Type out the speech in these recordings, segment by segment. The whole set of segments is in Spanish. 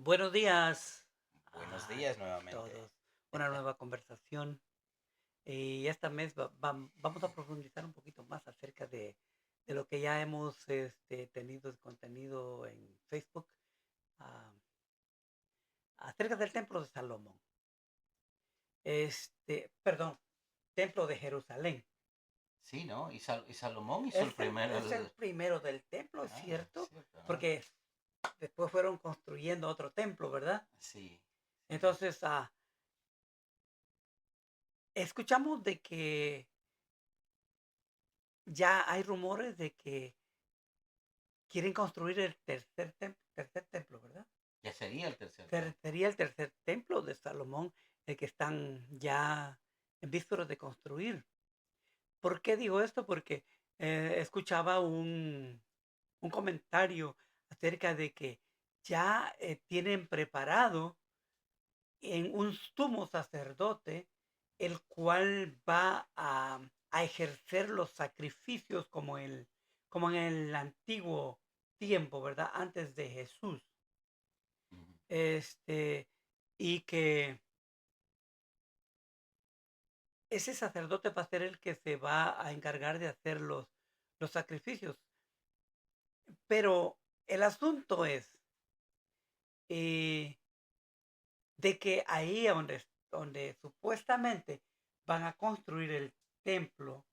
Buenos días Buenos a días nuevamente. todos. Una nueva conversación. Y esta mes vamos a profundizar un poquito más acerca de lo que ya hemos tenido de contenido en Facebook, ah, acerca del templo de Salomón. Perdón, templo de Jerusalén. Sí, ¿no? Y Salomón hizo el Es primero. es el primero del templo, es cierto, Cierto, ¿no? porque después fueron construyendo otro templo, ¿verdad? Sí, sí, sí. Entonces, escuchamos de que ya hay rumores de que quieren construir el tercer templo, ¿verdad? Ya sería el tercer templo. Sería el tercer templo de Salomón, el que están ya en vísperas de construir. ¿Por qué digo esto? Porque escuchaba un comentario acerca de que ya tienen preparado en un sumo sacerdote, el cual va a ejercer los sacrificios como en el antiguo tiempo, ¿verdad? Antes de Jesús. Ujú. Este, y que ese sacerdote va a ser el que se va a encargar de hacer los sacrificios. Pero el asunto es eh, de que ahí donde supuestamente van a construir el templo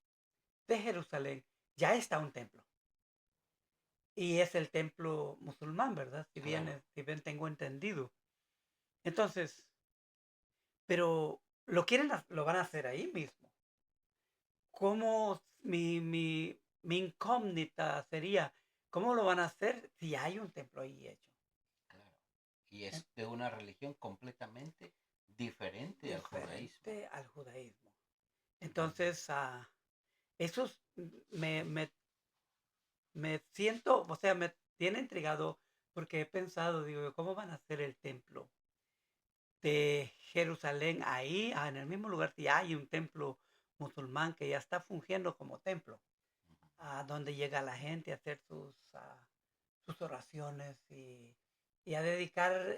de Jerusalén, ya está un templo. Y es el templo musulmán, ¿verdad? Si bien, Claro. si bien tengo entendido. Entonces, pero lo van a hacer ahí mismo. ¿Cómo mi incógnita sería, cómo lo van a hacer si hay un templo ahí hecho? Claro. Y En- es de una religión completamente diferente al judaísmo. Diferente al judaísmo. Ujú. Entonces, eso me, me, me siento, o sea, me tiene intrigado porque he pensado, digo, ¿cómo van a hacer el templo de Jerusalén ahí, en el mismo lugar si hay un templo musulmán que ya está fungiendo como templo, a donde llega la gente a hacer sus oraciones y a dedicar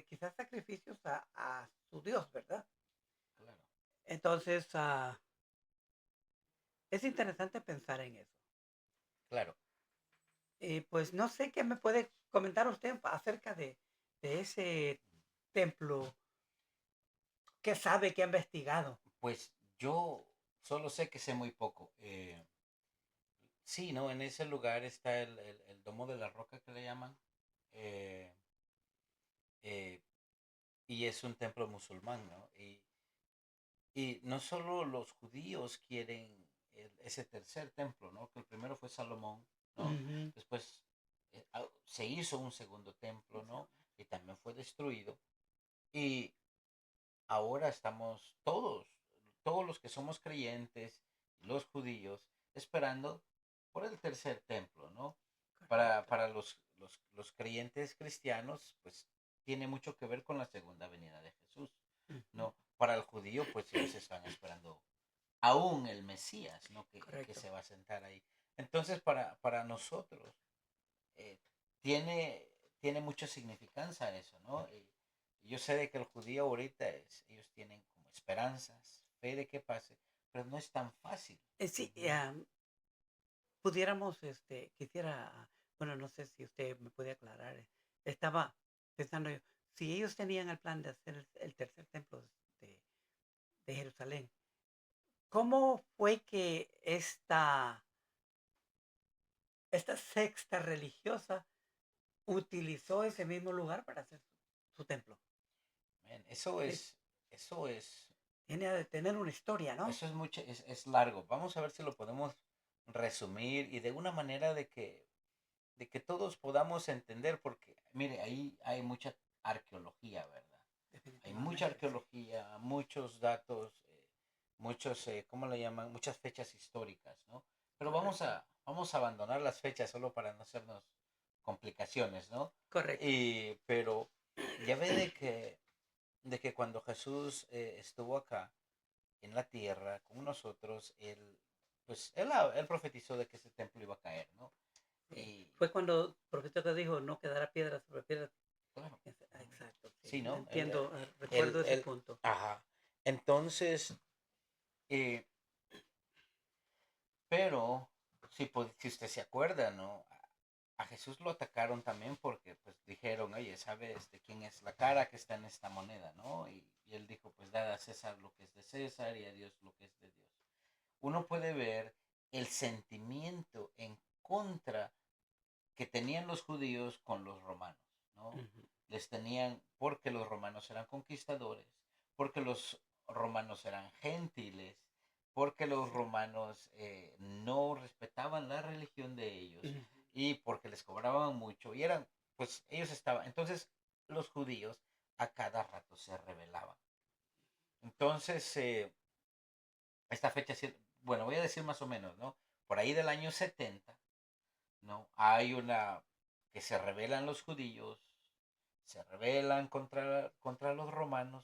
quizás sacrificios a su Dios, ¿verdad? Claro. Entonces, es interesante pensar en eso. Claro. Pues no sé qué me puede comentar usted acerca de ese templo que sabe que ha investigado. Pues yo solo sé que sé muy poco. Sí, ¿no? En ese lugar está el Domo de la Roca que le llaman. eh, eh, y es un templo musulmán, ¿no? Y no solo los judíos quieren ese tercer templo, ¿no? Que el primero fue Salomón, ¿no? Ujú. Después se hizo un segundo templo, ¿no? Y también fue destruido. Y ahora estamos todos los que somos creyentes, los judíos, esperando por el tercer templo, ¿no? Para, Correcto. para los creyentes cristianos, pues tiene mucho que ver con la segunda venida de Jesús, Ujú. ¿no? Para el judío, pues ellos están esperando aún el Mesías, ¿no? Que Correcto. se va a sentar ahí. Entonces, para nosotros, eh, tiene, tiene mucha significancia eso, ¿no? Y yo sé de que el judío ahorita ellos tienen como esperanzas, fe de que pase, pero no es tan fácil. Sí, Ujú. pudiéramos, quisiera, bueno, no sé si usted me puede aclarar. Estaba pensando yo, si ellos tenían el plan de hacer el tercer templo de, de Jerusalén, ¿cómo fue que esta secta religiosa utilizó ese mismo lugar para hacer su templo? Man, Eh, eso es, Tiene de tener una historia, ¿no? eso es mucho, es largo. Vamos a ver si lo podemos resumir y de una manera de que todos podamos entender, porque mire, ahí hay mucha arqueología, ¿verdad? Hay mucha Definitivamente, sí. arqueología, muchos datos, muchos, ¿cómo le llaman? Muchas fechas históricas, ¿no? Pero Correcto, vamos a abandonar las fechas solo para no hacernos complicaciones, ¿no? correcto. Pero ya ve de que cuando Jesús estuvo acá en la tierra con nosotros, él profetizó de que ese templo iba a caer, ¿no? Sí. Y Fue cuando el profeta te dijo, no quedará piedra sobre piedra claro. Exacto, sí. Sí, ¿no? Entiendo, El, recuerdo ese el, punto. ajá. Entonces, eh, pero, si usted se acuerda, ¿no? A Jesús lo atacaron también porque pues dijeron, oye, ¿sabes de quién es la cara que está en esta moneda, no? Y él dijo, pues dad a César lo que es de César y a Dios lo que es de Dios. Uno puede ver el sentimiento en contra que tenían los judíos con los romanos, ¿no? Ujú, Les tenían, porque los romanos eran conquistadores, porque los romanos eran gentiles, porque los sí. romanos no respetaban la religión de ellos Ujú, y porque les cobraban mucho y eran, pues ellos estaban, entonces los judíos a cada rato se rebelaban. Entonces, esta fecha, bueno, voy a decir más o menos, ¿no? Por ahí del año 70, ¿no? Hay una que se rebelan los judíos, se rebelan contra los romanos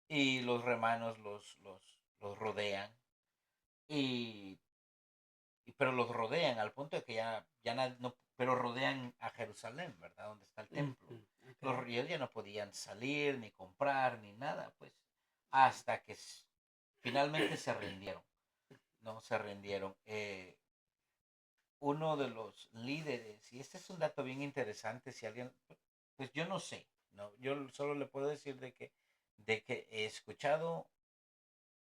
y los romanos los rodean y, pero los rodean al punto de que no, pero rodean a Jerusalén, ¿verdad? Donde está el templo. ujú, ok. Los ellos ya no podían salir, ni comprar, ni nada, pues, hasta que finalmente se rindieron, ¿no? Se rindieron. Uno de los líderes, y este es un dato bien interesante, si alguien, pues yo no sé, ¿no? Yo solo le puedo decir de que he escuchado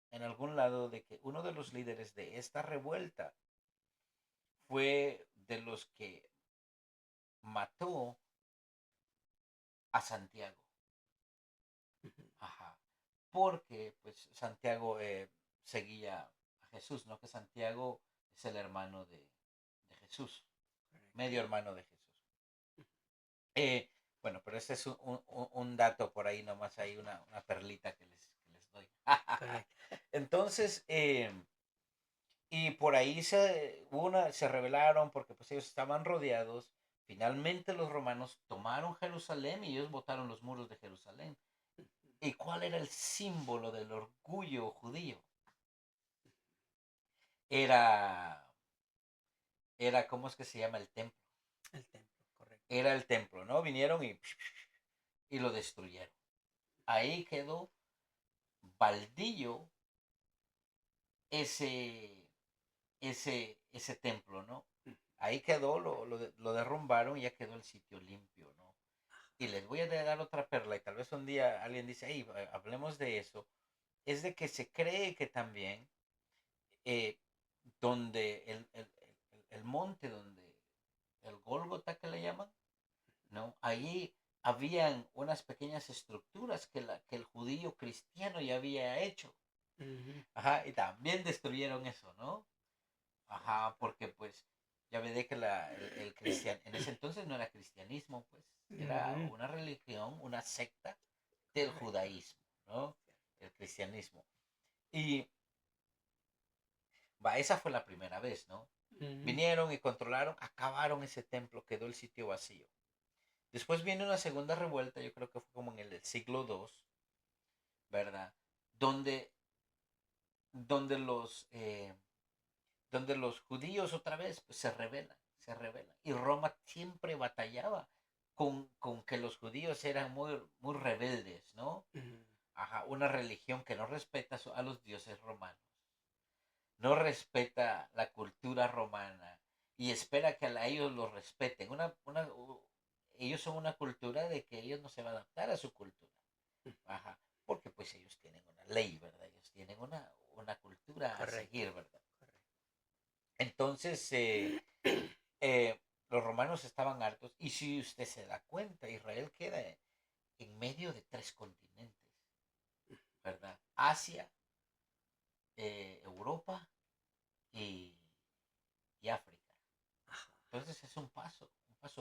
en algún lado de que uno de los líderes de esta revuelta fue de los que mató a Santiago. Ujú, Ajá. Porque pues Santiago seguía a Jesús, ¿no? Que Santiago es el hermano de Jesús, correcto. medio hermano de Jesús. Eh, bueno, pero este es un dato por ahí nomás, hay una perlita que les doy. Correcto. Entonces, y por ahí se rebelaron porque pues ellos estaban rodeados. Finalmente los romanos tomaron Jerusalén y ellos botaron los muros de Jerusalén. ¿Y cuál era el símbolo del orgullo judío? Era, ¿cómo es que se llama el templo? El templo, correcto. Era el templo, ¿no? Vinieron y lo destruyeron. Ahí quedó baldío ese, ese templo, ¿no? Ujú, Ahí quedó, lo derrumbaron y ya quedó el sitio limpio, ¿no? Y les voy a dar otra perla y tal vez un día alguien dice, hey, hablemos de eso. Es de que se cree que también eh, donde el monte, donde el Gólgota que le llaman, ¿no? Ahí habían unas pequeñas estructuras que el judío cristiano ya había hecho. ujú, Ajá, y también destruyeron eso, ¿no? Ajá, porque pues ya ve de que en ese entonces no era cristianismo, pues era ujú, una religión, una secta del correcto. judaísmo, ¿no? El cristianismo. Y esa fue la primera vez, ¿no? Ujú, Vinieron y controlaron, acabaron ese templo, quedó el sitio vacío. Después viene una segunda revuelta, yo creo que fue como en el siglo II, ¿verdad? Donde, donde los, eh, donde los judíos otra vez pues, se rebelan. Y Roma siempre batallaba con que los judíos eran muy, muy rebeldes, ¿no? ujú, Ajá, una religión que no respeta a los dioses romanos, no respeta la cultura romana y espera que a ellos los respeten. Ellos son una cultura de que ellos no se van a adaptar a su cultura. ujú, Ajá, porque pues ellos tienen una ley, ¿verdad? Ellos tienen una cultura a correcto. seguir, ¿verdad? Correcto. Entonces, los romanos estaban hartos y si usted se da cuenta, Israel queda en medio de tres continentes, ¿verdad? Asia, Europa y, y África. Ajá, Entonces es un paso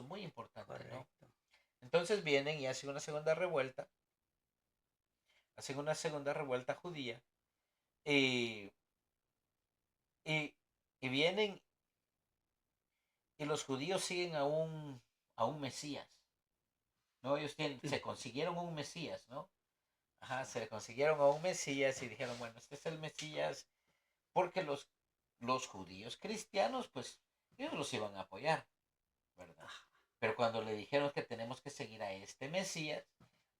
muy importante, ¿no? correcto. Entonces vienen y hacen una segunda revuelta judía y, y, y vienen y los judíos siguen a un Mesías, ¿no? Ellos se Ujú, consiguieron un Mesías, ¿no? Ajá, se consiguieron a un Mesías y dijeron, bueno, este es el Mesías, porque los judíos cristianos, pues, ellos los iban a apoyar, ¿verdad? ajá, Pero cuando le dijeron que tenemos que seguir a este Mesías,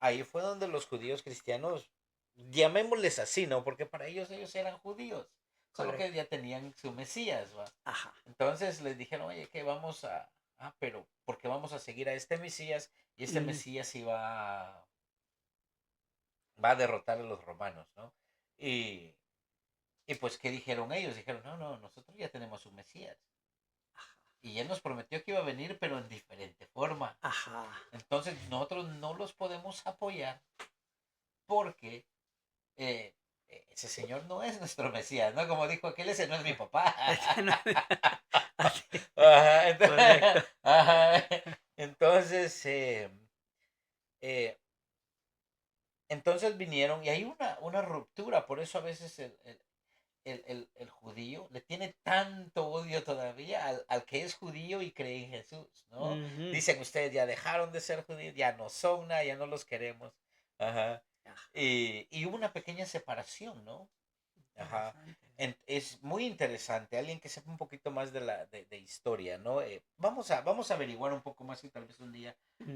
ahí fue donde los judíos cristianos, llamémosles así, ¿no? Porque para ellos eran judíos, solo que Correcto. ya tenían su Mesías, ¿va? Ajá. Entonces les dijeron, oye, que vamos a, pero ¿por qué vamos a seguir a este Mesías? Y este Ujú. Mesías va a derrotar a los romanos, ¿no? Y, y pues, ¿qué dijeron ellos? Dijeron, no, no, nosotros ya tenemos un Mesías. Y él nos prometió que iba a venir, pero en diferente forma. Ajá. Entonces nosotros no los podemos apoyar porque eh, ese señor no es nuestro Mesías, ¿no? Como dijo aquel, ese no es mi papá. Ese no así. Ajá, Correcto. ajá. Entonces, eh, entonces vinieron y hay una ruptura, por eso a veces el judío le tiene tanto odio todavía al que es judío y cree en Jesús, ¿no? Ujú. Dicen ustedes ya dejaron de ser judíos, ya no son nada, ya no los queremos. Ajá. Ajá. Y hubo una pequeña separación, ¿no? Ajá. Interesante. Es muy interesante, alguien que sepa un poquito más de historia, ¿no? Vamos a averiguar un poco más y tal vez un día Ujú.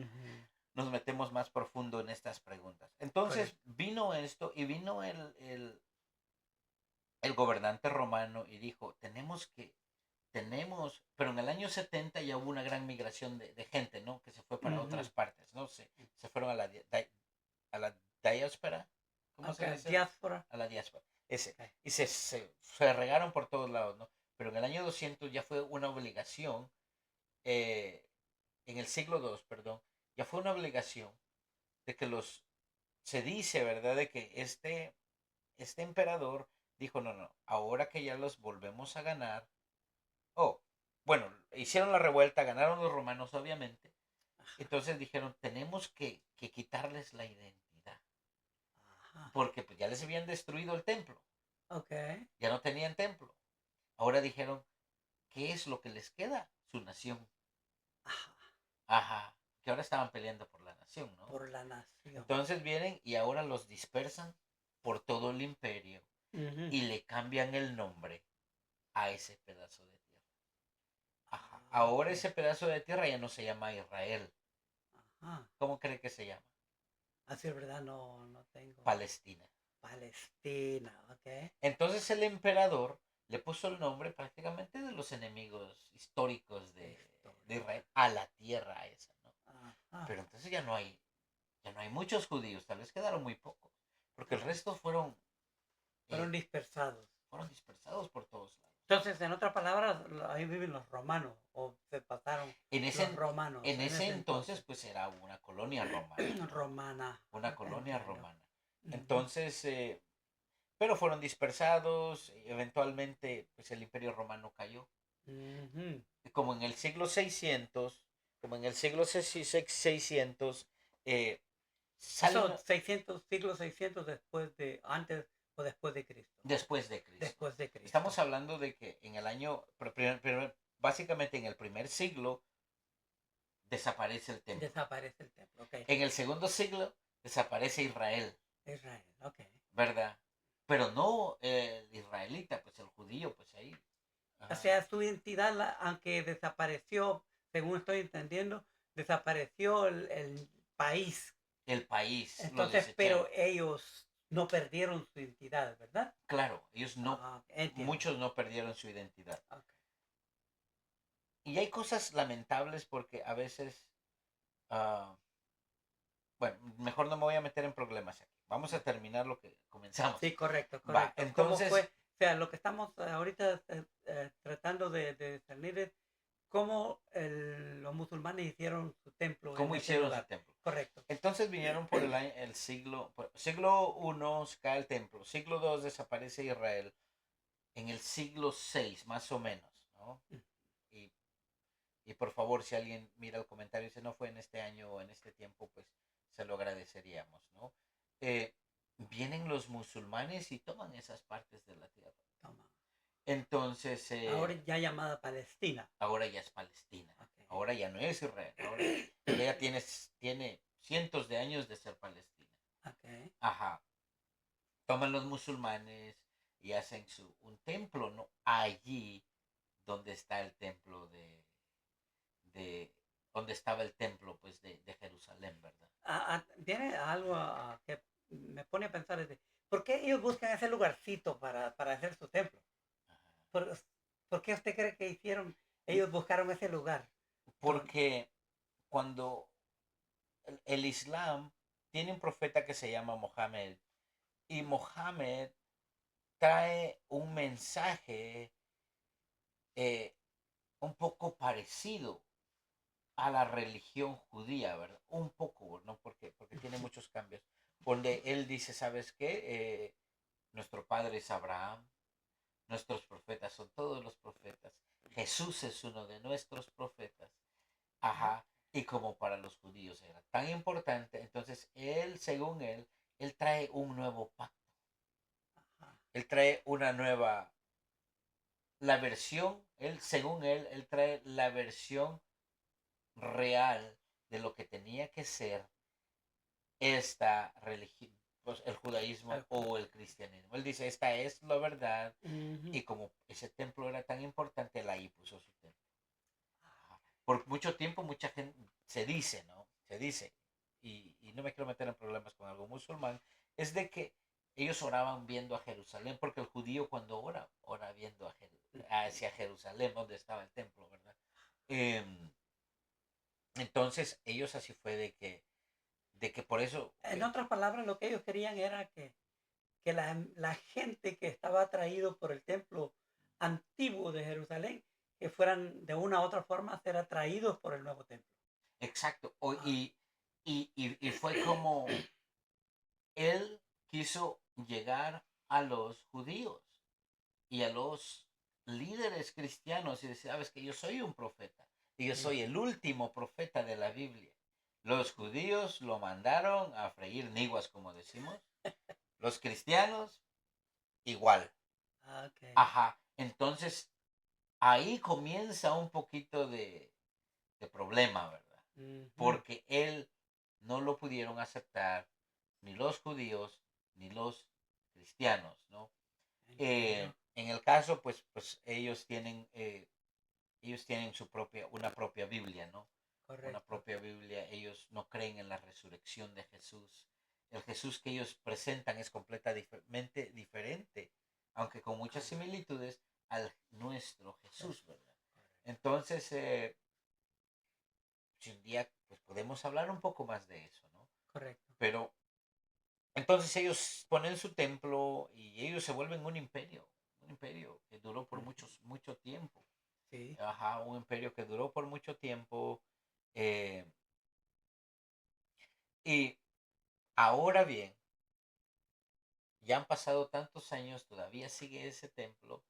nos metemos más profundo en estas preguntas. Entonces Correcto. vino esto y vino el gobernante romano y dijo, pero en el año 70 ya hubo una gran migración de gente, ¿no? Que se fue para Ujú. otras partes, ¿no? Se fueron a la diáspora, ¿cómo se Okay. dice? Diáspora. A la diáspora, ese. Okay. Y se regaron por todos lados, ¿no? Pero en el año 200 ya fue una obligación, eh, en el siglo II, perdón, ya fue una obligación de que se dice, ¿verdad? De que este emperador dijo, no, no, ahora que ya los volvemos a ganar, oh, bueno, hicieron la revuelta, ganaron los romanos, obviamente. Ajá. Entonces dijeron, tenemos que quitarles la identidad. Ajá. Porque pues ya les habían destruido el templo. Okay. Ya no tenían templo. Ahora dijeron, ¿qué es lo que les queda? Su nación. Ajá. Ajá. Que ahora estaban peleando por la nación, ¿no? Por la nación. Entonces vienen y ahora los dispersan por todo el imperio Ujú. y le cambian el nombre a ese pedazo de tierra. Ajá. Ah, Ahora okay. ese pedazo de tierra ya no se llama Israel. Ajá. ¿Cómo cree que se llama? Así es verdad, no tengo. Palestina. Palestina, okay. Entonces el emperador le puso el nombre prácticamente de los enemigos históricos de Histórica. Israel a la tierra esa, ¿no? Ajá. Pero entonces ya no hay muchos judíos, tal vez quedaron muy pocos, porque el Tal vez resto fueron eh, dispersados. fueron dispersados por todos lados. Entonces, en otras palabras, ahí viven los romanos, o se pasaron En los ese, romanos en en ese ese entonces entonces. pues era una colonia romana, ¿no? Romana, Una colonia entiendo. romana. Ujú. Entonces, pero fueron dispersados, eventualmente pues el imperio romano cayó. Ujú. Como en el siglo 600, como en el siglo 600, eh, sale Eso 600, siglo 600 después de, antes o después de Cristo. después de Cristo. Después de Cristo. Estamos hablando de que en el año, básicamente en el primer siglo, desaparece el templo. Desaparece el templo, ok. En el segundo siglo, desaparece Israel, Israel, ok. ¿verdad? Pero no el israelita, pues el judío, pues ahí. O Ajá. sea, su identidad, aunque desapareció, según estoy entendiendo, desapareció el país. El país lo Entonces, desecharon. pero ellos no perdieron su identidad, ¿verdad? Claro, ellos no, Ah, entiendo. muchos no perdieron su identidad. Ok. Y hay cosas lamentables porque a veces, ah, bueno, mejor no me voy a meter en problemas aquí. Vamos a terminar lo que comenzamos. Sí, correcto, Va, correcto. ¿Cómo fue? entonces, O sea, lo que estamos ahorita tratando de discernir es cómo los musulmanes hicieron su templo en ¿cómo ese hicieron su lugar. templo? Correcto. Entonces vinieron por el siglo I se cae el templo, siglo II desaparece Israel, en el siglo VI más o menos, ¿no? Mm. Y, y por favor, si alguien mira el comentario y dice no fue en este año o en este tiempo, pues se lo agradeceríamos, ¿no? Eh, Vienen los musulmanes y toman esas partes de la tierra. Toma. Entonces, Ahora ya llamada Palestina. ahora ya es Palestina. Okay. Ahora ya no es Israel. Ahora ella tiene cientos de años de ser Palestina. Okay. Ajá. Toman los musulmanes y hacen un templo, ¿no? Allí donde está el templo de donde estaba el templo, pues, de Jerusalén, ¿verdad? viene algo que me pone a pensar, ¿por qué ellos buscan ese lugarcito para hacer su templo? ¿Por, por qué usted cree que ellos buscaron ese lugar? Porque cuando el Islam tiene un profeta que se llama Mohammed, y Mohammed trae un mensaje eh, un poco parecido a la religión judía, ¿verdad? Un poco, ¿no? Porque tiene muchos cambios. Donde él dice, ¿sabes qué? Nuestro padre es Abraham, nuestros profetas son todos los profetas. Jesús es uno de nuestros profetas. Ajá. Y como para los judíos era tan importante, entonces él, según él trae un nuevo pacto. Él trae una nueva, la versión, él, según él trae la versión real de lo que tenía que ser esta religión, pues el judaísmo o el cristianismo. Él dice, esta es la verdad, y como ese templo era tan importante, él ahí puso su templo. Por mucho tiempo mucha gente se dice, ¿no? Se dice, y no me quiero meter en problemas con algo musulmán, es de que ellos oraban viendo a Jerusalén, porque el judío cuando ora viendo hacia Jerusalén, donde estaba el templo, ¿verdad? Entonces ellos así fue de que por eso En otras palabras, lo que ellos querían era que la gente que estaba atraído por el templo antiguo de Jerusalén, que fueran de una u otra forma a ser atraídos por el nuevo templo. exacto, Ah, y fue como él quiso llegar a los judíos y a los líderes cristianos y decir, sabes que yo soy un profeta y yo soy el último profeta de la Biblia. Los judíos lo mandaron a freír niguas, como decimos. Los cristianos, igual. okay. Ajá. Entonces, ahí comienza un poquito de problema, ¿verdad? Ujú. Porque él no lo pudieron aceptar ni los judíos ni los cristianos, ¿no? Entiendo. En el caso, pues ellos tienen una propia Biblia, ¿no? Una Correcto. propia Biblia. Ellos no creen en la resurrección de Jesús. El Jesús que ellos presentan es completamente diferente, aunque con muchas Al- similitudes al nuestro Jesús, Jesús. ¿verdad? Correcto. Entonces, si un día pues podemos hablar un poco más de eso, ¿no? Correcto. Pero entonces ellos ponen su templo y ellos se vuelven un imperio que duró por Ujú. mucho tiempo. Sí. Ajá, un imperio que duró por mucho tiempo. eh, y ahora bien, ya han pasado tantos años, todavía sigue ese templo.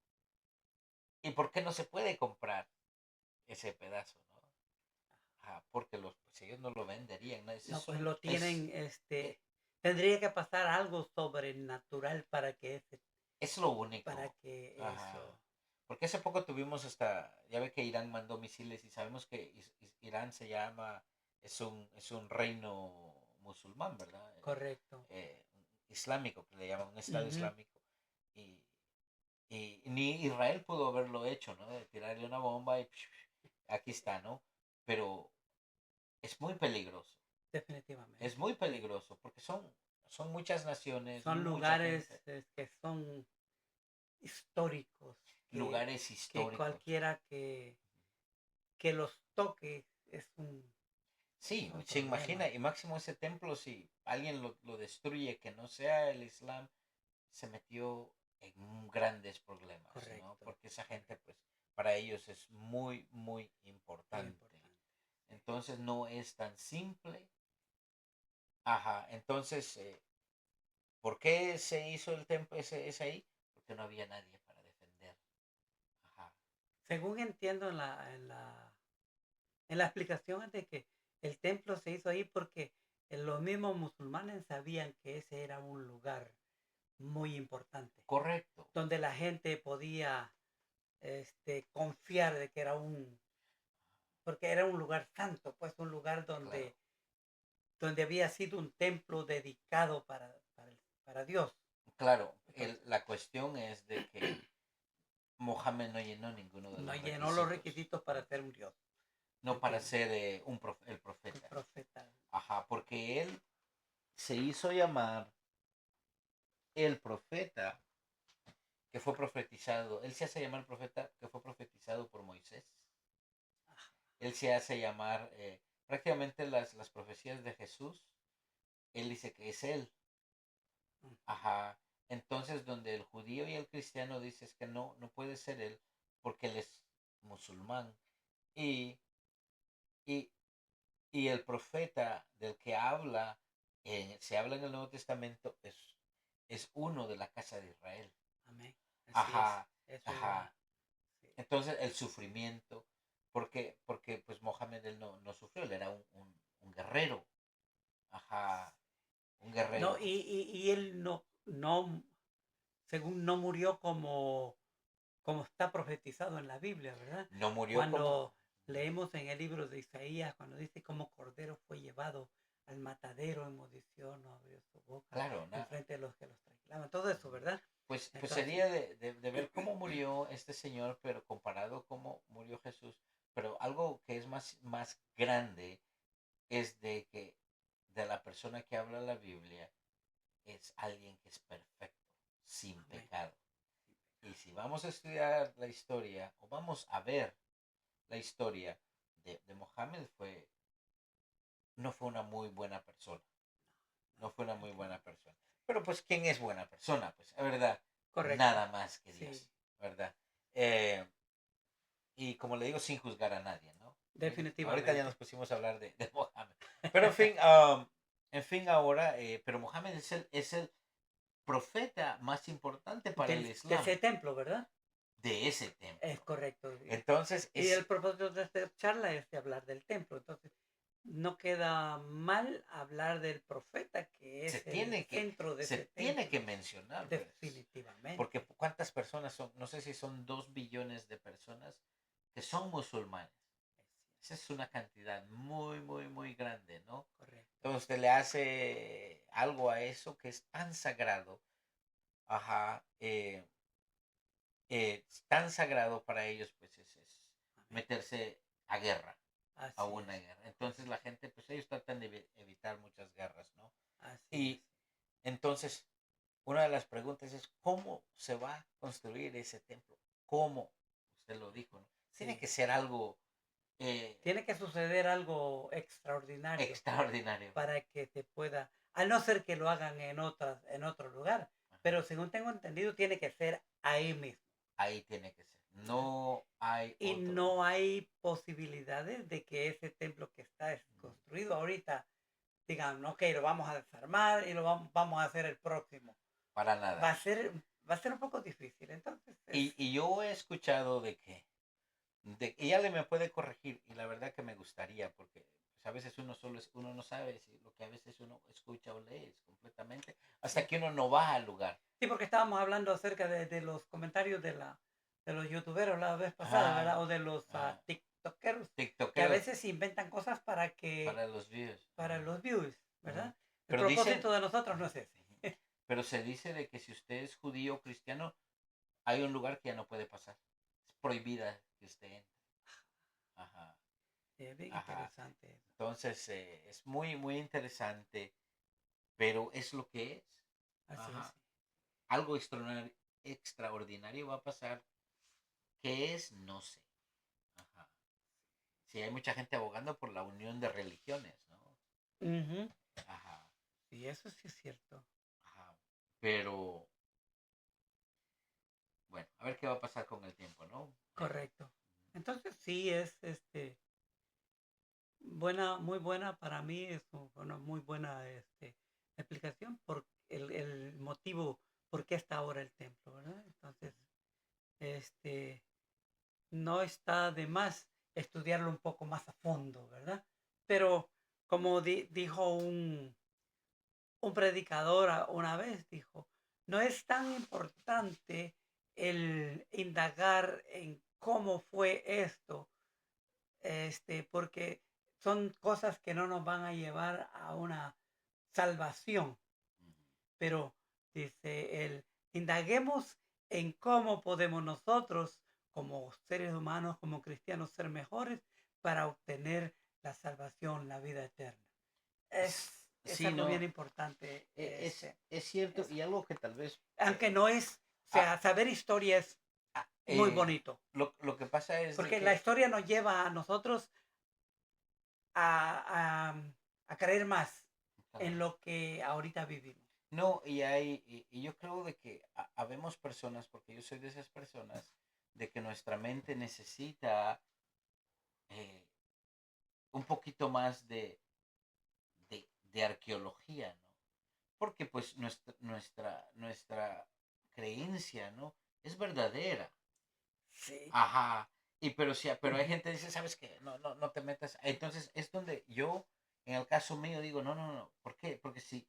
¿Y por qué no se puede comprar ese pedazo, no? Ajá, porque pues ellos no lo venderían, ¿no? No, pues lo tienen, eh, tendría que pasar algo sobrenatural es lo para único. que Ajá. eso. Porque hace poco tuvimos ya ve que Irán mandó misiles y sabemos que Irán es un reino musulmán, ¿verdad? Correcto. Islámico, que le llaman un estado Ujú. islámico. Y, y ni Israel pudo haberlo hecho, ¿no? De tirarle una bomba y aquí está, ¿no? Pero es muy peligroso. Es Definitivamente. muy Sí. peligroso porque son muchas naciones, Son mucha lugares gente, que son históricos, lugares que históricos. cualquiera que los toque es Sí, un se imagina, problema. y máximo ese templo, si alguien lo destruye que no sea el Islam, se metió en grandes problemas, ¿no? Correcto. Porque esa gente, Correcto. pues, para ellos es muy, muy Muy importante. importante. Sí. Entonces no es tan simple. Ajá, entonces, ¿por qué se hizo el templo ese ahí? Porque no había nadie para defender. Ajá, Según entiendo en la explicación es de que el templo se hizo ahí porque los mismos musulmanes sabían que ese era un lugar muy importante, correcto, donde la gente podía confiar de que porque era un lugar santo, pues un lugar claro, donde había sido un templo dedicado para Dios. claro. Entonces, La cuestión es de que Mohammed no llenó ninguno de no los llenó los requisitos. requisitos para ser un Dios, No para entiendo, ser el el profeta. profeta. Ajá, porque que él se hizo llamar el profeta que fue profetizado. Él se hace llamar el profeta que fue profetizado por Moisés. Él se hace llamar prácticamente las profecías de Jesús. Él dice que es él. Ajá. Entonces, donde el judío y el cristiano dices que no, no puede ser él porque él es musulmán. Y, y, y el profeta del que habla, se habla en el Nuevo Testamento, es uno de la casa de Israel. Amén. Así es. Ajá, Eso es verdad. ajá. Sí. Entonces, el sufrimiento, porque pues Mohamed él no sufrió, él era un guerrero. Ajá, un No, guerrero. y él según no murió como está profetizado en la Biblia, ¿verdad? No murió como... Cuando leemos en el libro de Isaías, cuando dice cómo Cordero fue llevado al matadero, emudieció, no abrió su boca, Claro, en frente de los que los traicionaban, todo eso, ¿verdad? pues Entonces, sería de ver cómo murió este señor, pero comparado cómo murió Jesús. Pero algo que es más grande es de que de la persona que habla la Biblia es alguien que es perfecto, sin amén. pecado. Y si vamos a estudiar la historia o vamos a ver la historia de Mohammed, no fue una muy buena persona. No fue una Claro muy que no. buena persona. Pero pues, ¿quién es buena persona? Pues, la verdad, Correcto. nada más que Sí, Dios, ¿verdad? Eh, y como le digo, sin juzgar a nadie, ¿no? Ahorita ya nos definitivamente. pusimos a hablar de Mohammed. Pero en fin ahora, pero Mohammed es el profeta más importante para el De Islam ese templo, ¿verdad? de ese Es templo. correcto. Entonces, Y el propósito de esta charla es de hablar del templo. Entonces, no queda mal hablar del profeta, que se es el tiene que, centro de se ese tiene que templo. mencionar, pues. Porque Definitivamente. ¿cuántas personas son? No sé si son 2 billones de personas que son musulmanes. Esa es una cantidad muy, muy, muy grande, ¿no? Correcto. Entonces usted le hace algo a eso que es tan sagrado, ajá, tan sagrado para ellos, pues es Amén. meterse a guerra, a Así una es. guerra. Entonces la gente, pues ellos tratan de evitar muchas guerras, ¿no? Así es. Y entonces, una de las preguntas es, ¿cómo se va a construir ese templo? ¿Cómo? Usted lo dijo, ¿no? Tiene Sí. que ser algo eh, Tiene que suceder algo extraordinario extraordinario. para que se pueda, a no ser que lo hagan en otro lugar, Ajá. pero según tengo entendido, tiene que ser ahí mismo. Ahí tiene que ser. ¿Verdad? No hay Y otro no lugar. hay posibilidades de que ese templo que está construido ahorita digan, ok, lo vamos a desarmar y vamos a hacer el próximo. Para Va nada. a ser, va a ser un poco difícil. Entonces, Y yo he escuchado y ya le me puede corregir, y la verdad que me gustaría, porque pues, a veces uno no sabe si lo que a veces uno escucha o lee es completamente, hasta sí. que uno no va al lugar. Sí, porque estábamos hablando acerca de los comentarios de los youtuberos la vez pasada, ¿verdad? Ah, O de los ah, tiktokeros, que a TikTokeros veces inventan cosas para los views. para los views, Ujú. ¿verdad? El Pero dicen, propósito de nosotros no es ese. pero se dice de que si usted es judío o cristiano, hay un lugar que ya no puede pasar. Es prohibida que usted entre. Ajá, Sí, es bien ajá. interesante eso. Entonces, es muy, muy interesante, pero es lo que es. Así es, Ajá. sí. Algo extraordinario va a pasar. ¿Qué es? No sé. Ajá. Sí, hay mucha gente abogando por la unión de religiones, ¿no? Ujú. Ajá, Sí, eso sí es cierto. ajá. Pero, bueno, a ver qué va a pasar con el tiempo, ¿no? Correcto. Entonces sí es muy buena para mí, es una muy buena explicación por el motivo por qué está ahora el templo, ¿verdad? Entonces, este, no está de más estudiarlo un poco más a fondo, ¿verdad? Pero como dijo un predicador una vez, dijo, no es tan importante el indagar en cómo fue esto, porque son cosas que no nos van a llevar a una salvación, Ujú. pero dice él, indaguemos en cómo podemos nosotros, como seres humanos, como cristianos, ser mejores para obtener la salvación, la vida eterna. Es, S- es Sí, algo bien no, importante. es cierto Es- y algo que tal vez, aunque no es, o ah, sea, saber historia es muy eh, bonito, lo que pasa es de porque la que, historia nos lleva a nosotros a creer más en claro, lo que ahorita vivimos. no, y yo creo de que habemos personas, porque yo soy de esas personas, de que nuestra mente necesita eh, un poquito más de arqueología, ¿no? Porque pues nuestra creencia, ¿no? Es verdadera. Sí. Ajá. Y pero sí, pero hay Ujú. gente que dice, ¿sabes qué? No te metas. Entonces es donde yo, en el caso mío, digo, no. ¿Por qué? Porque si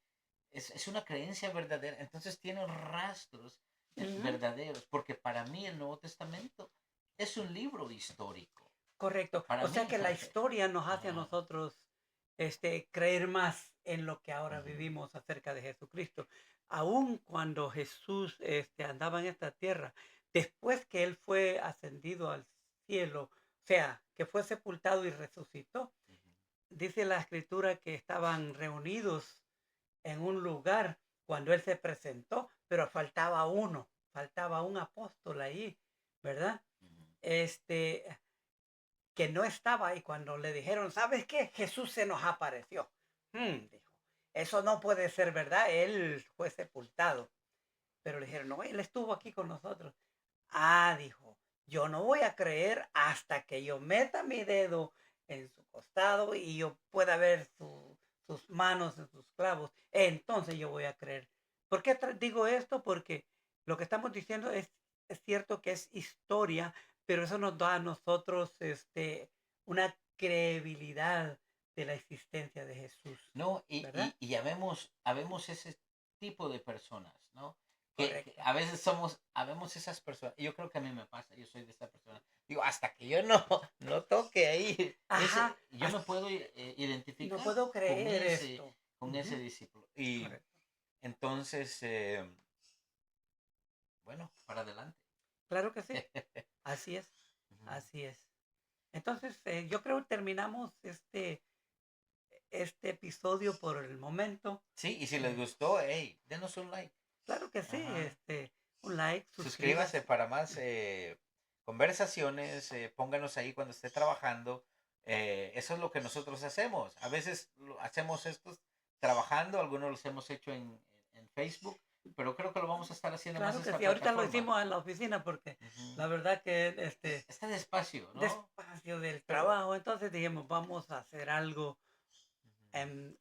es una creencia verdadera, entonces tiene rastros Ujú. verdaderos. Porque para mí el Nuevo Testamento es un libro histórico. Correcto. Para O sea mí, que la porque... historia nos hace a Ajá, nosotros creer más en lo que ahora ujú, vivimos acerca de Jesucristo. Aun cuando Jesús andaba en esta tierra, después que él fue ascendido al cielo, o sea, que fue sepultado y resucitó, ujú, dice la escritura que estaban reunidos en un lugar cuando él se presentó, pero faltaba un apóstol ahí, ¿verdad? ujú. Este, que no estaba y cuando le dijeron, ¿sabes qué? Jesús se nos apareció. Dijo, eso no puede ser verdad, él fue sepultado. Pero le dijeron, no, él estuvo aquí con nosotros. Dijo, yo no voy a creer hasta que yo meta mi dedo en su costado y yo pueda ver sus manos en sus clavos. Entonces yo voy a creer. ¿Por qué digo esto? Porque lo que estamos diciendo es cierto que es historia, pero eso nos da a nosotros una credibilidad de la existencia de Jesús, No, ¿verdad? y habemos ese tipo de personas, ¿no? Que Correcto. a veces habemos esas personas, y yo creo que a mí me pasa, yo soy de esa persona. Digo, hasta que yo no toque ahí, Ajá, yo me puedo no identificar puedo creer esto. con ese Ujú. discípulo. Y Correcto. entonces, bueno, para adelante. Claro que sí. Así es. Ujú. Así es. Entonces, yo creo que terminamos este episodio por el momento. Sí, y si les Eh, gustó, hey, denos un like. claro que sí. Ajá. Un like, Suscríbase suscríbase. para más conversaciones, pónganos ahí cuando esté trabajando. Eso es lo que nosotros hacemos. A veces hacemos esto trabajando, algunos los hemos hecho en Facebook, pero creo que lo vamos a estar haciendo más Claro en que esta sí. Ahorita lo plataforma. hicimos en la oficina porque Ujú. la verdad que Está despacio, ¿no? despacio del Pero trabajo. Entonces dijimos, vamos a hacer algo ujú.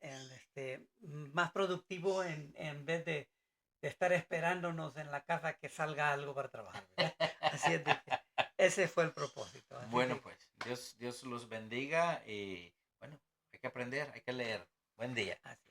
más productivo en vez de estar esperándonos en la casa que salga algo para trabajar, ¿verdad? Así es de que ese fue el propósito. Así Bueno, que pues Dios los bendiga y bueno, hay que aprender, hay que leer. Buen día. así